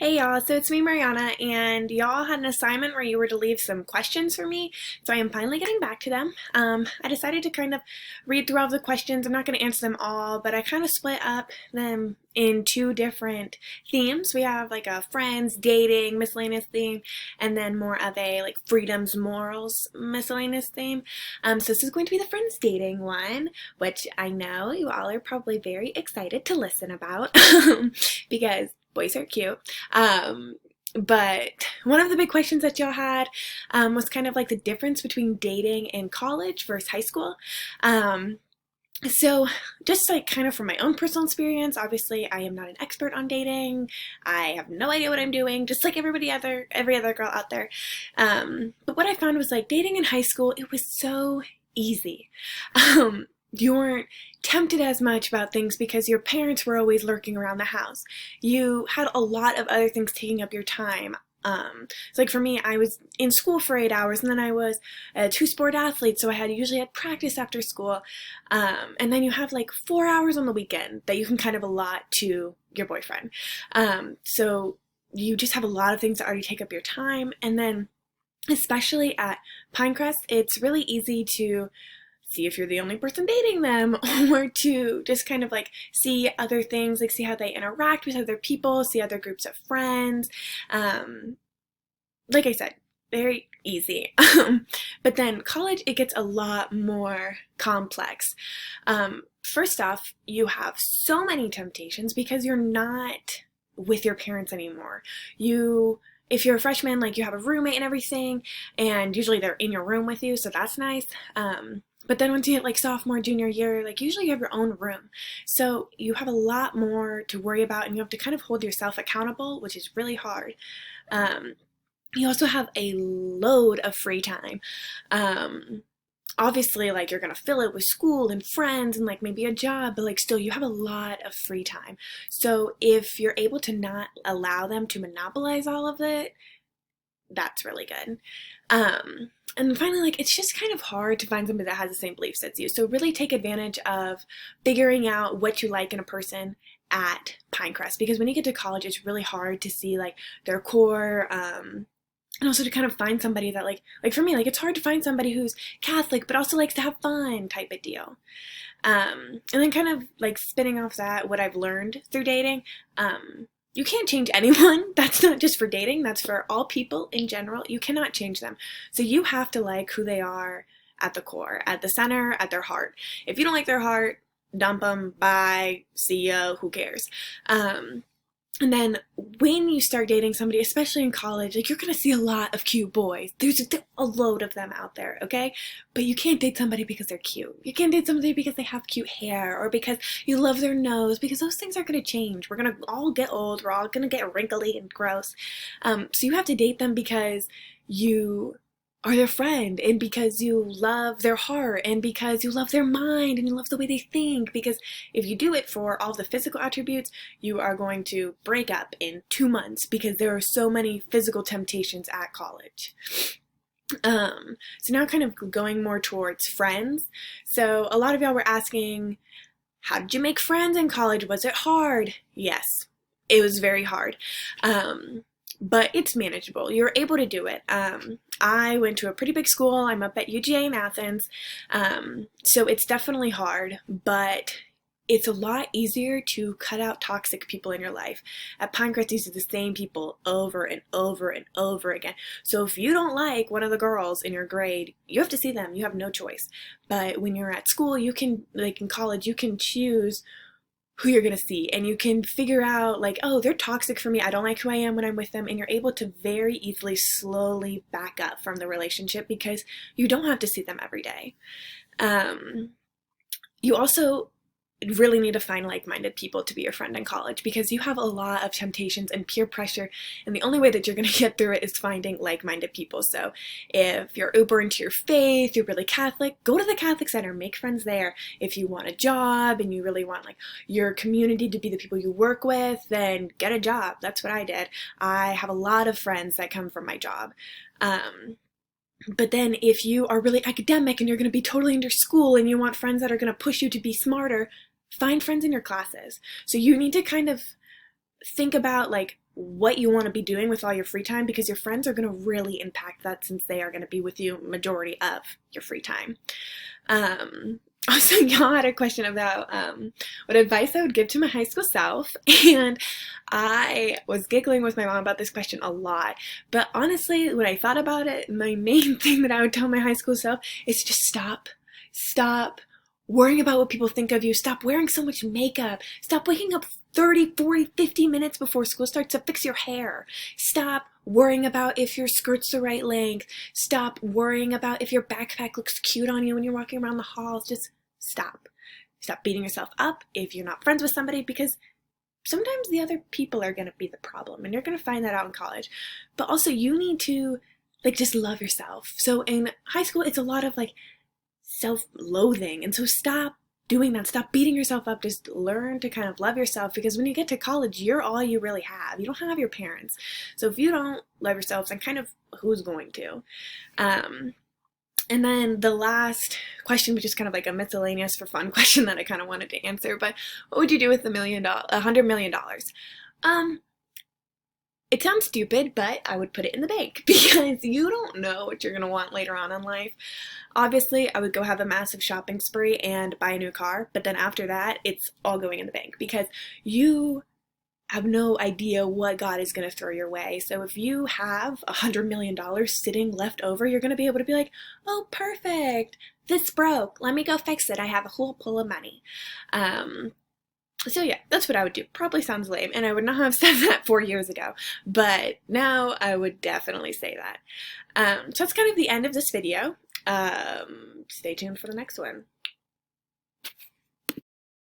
Hey y'all, so it's me, Mariana, and y'all had an assignment where you were to leave some questions for me, so I am finally getting back to them. I decided to kind of read through all of the questions. I'm not going to answer them all, but I kind of split up them in two different themes. We have like a friends, dating, miscellaneous theme, and then more of a like freedoms, morals, miscellaneous theme. So this is going to be the friends dating one, which I know you all are probably very excited to listen about because boys are cute. But one of the big questions that y'all had was kind of like the difference between dating in college versus high school. So just like kind of from my own personal experience, obviously I am not an expert on dating. I have no idea what I'm doing, just like every other girl out there. But what I found was like dating in high school, it was so easy. You weren't tempted as much about things because your parents were always lurking around the house. You had a lot of other things taking up your time. So like for me, I was in school for 8 hours, and then I was a two-sport athlete, so I usually had practice after school. And then you have like 4 hours on the weekend that you can kind of allot to your boyfriend. So you just have a lot of things that already take up your time. And then especially at Pinecrest, it's really easy to see if you're the only person dating them, or to just kind of like see other things, like see how they interact with other people, see other groups of friends. Like I said, very easy. But then college, it gets a lot more complex. First off, you have so many temptations because you're not with your parents anymore. If you're a freshman, like you have a roommate and everything, and usually they're in your room with you, so that's nice. But then once you hit like sophomore, junior year, like usually you have your own room. So you have a lot more to worry about, and you have to kind of hold yourself accountable, which is really hard. You also have a load of free time. Obviously, like you're gonna fill it with school and friends and like maybe a job, but like still you have a lot of free time. So if you're able to not allow them to monopolize all of it, that's really good. And finally, like it's just kind of hard to find somebody that has the same beliefs as you. So really take advantage of figuring out what you like in a person at Pinecrest, because when you get to college, it's really hard to see like their core. And also to kind of find somebody that like for me, like it's hard to find somebody who's Catholic but also likes to have fun type of deal. And then kind of like spinning off that, what I've learned through dating, you can't change anyone. That's not just for dating, that's for all people in general. You cannot change them. So you have to like who they are at the core, at the center, at their heart. If you don't like their heart, dump them, bye, see ya, who cares? And then when you start dating somebody, especially in college, like you're gonna see a lot of cute boys. There's a load of them out there, okay? But you can't date somebody because they're cute. You can't date somebody because they have cute hair, or because you love their nose, because those things are gonna change. We're gonna all get old. We're all gonna get wrinkly and gross. So you have to date them because you are their friend, and because you love their heart, and because you love their mind, and you love the way they think. Because if you do it for all the physical attributes, you are going to break up in 2 months because there are so many physical temptations at college. So now kind of going more towards friends. So a lot of y'all were asking, how did you make friends in college? Was it hard? Yes, it was very hard. But it's manageable. You're able to do it. I went to a pretty big school. I'm up at UGA in Athens. So it's definitely hard, but it's a lot easier to cut out toxic people in your life. At Pinecrest, these are the same people over and over and over again. So if you don't like one of the girls in your grade, you have to see them. You have no choice. But when you're at school, you can, like in college, you can choose who you're going to see, and you can figure out like, oh, they're toxic for me, I don't like who I am when I'm with them, and you're able to very easily slowly back up from the relationship because you don't have to see them every day. You also really need to find like-minded people to be your friend in college, because you have a lot of temptations and peer pressure, and the only way that you're going to get through it is finding like-minded people. So if you're uber into your faith, you're really Catholic, go to the Catholic Center, make friends there. If you want a job and you really want like your community to be the people you work with, then get a job. That's what I did. I have a lot of friends that come from my job. But then if you are really academic and you're going to be totally into school and you want friends that are going to push you to be smarter, find friends in your classes. So you need to kind of think about like what you want to be doing with all your free time, because your friends are going to really impact that since they are going to be with you majority of your free time. Also, y'all had a question about what advice I would give to my high school self, and I was giggling with my mom about this question a lot, but honestly, when I thought about it, my main thing that I would tell my high school self is just stop worrying about what people think of you, stop wearing so much makeup, stop waking up 30, 40, 50 minutes before school starts to fix your hair, stop worrying about if your skirt's the right length, stop worrying about if your backpack looks cute on you when you're walking around the halls. Just stop beating yourself up if you're not friends with somebody, because sometimes the other people are going to be the problem, and you're going to find that out in college. But also, you need to just love yourself. So in high school, it's a lot of self-loathing, and so stop doing that. Stop beating yourself up. Just learn to kind of love yourself, because when you get to college, you're all you really have. You don't have your parents. So if you don't love yourself, then kind of who's going to? And then the last question, which is kind of like a miscellaneous for fun question that I kind of wanted to answer, but what would you do with $100 million? It sounds stupid, but I would put it in the bank, because you don't know what you're going to want later on in life. Obviously, I would go have a massive shopping spree and buy a new car, but then after that, it's all going in the bank, because you have no idea what God is going to throw your way. So if you have $100 million sitting left over, you're going to be able to be like, oh, perfect, this broke, let me go fix it, I have a whole pool of money. So yeah, that's what I would do. Probably sounds lame, and I would not have said that 4 years ago, but now I would definitely say that. So that's kind of the end of this video. Stay tuned for the next one.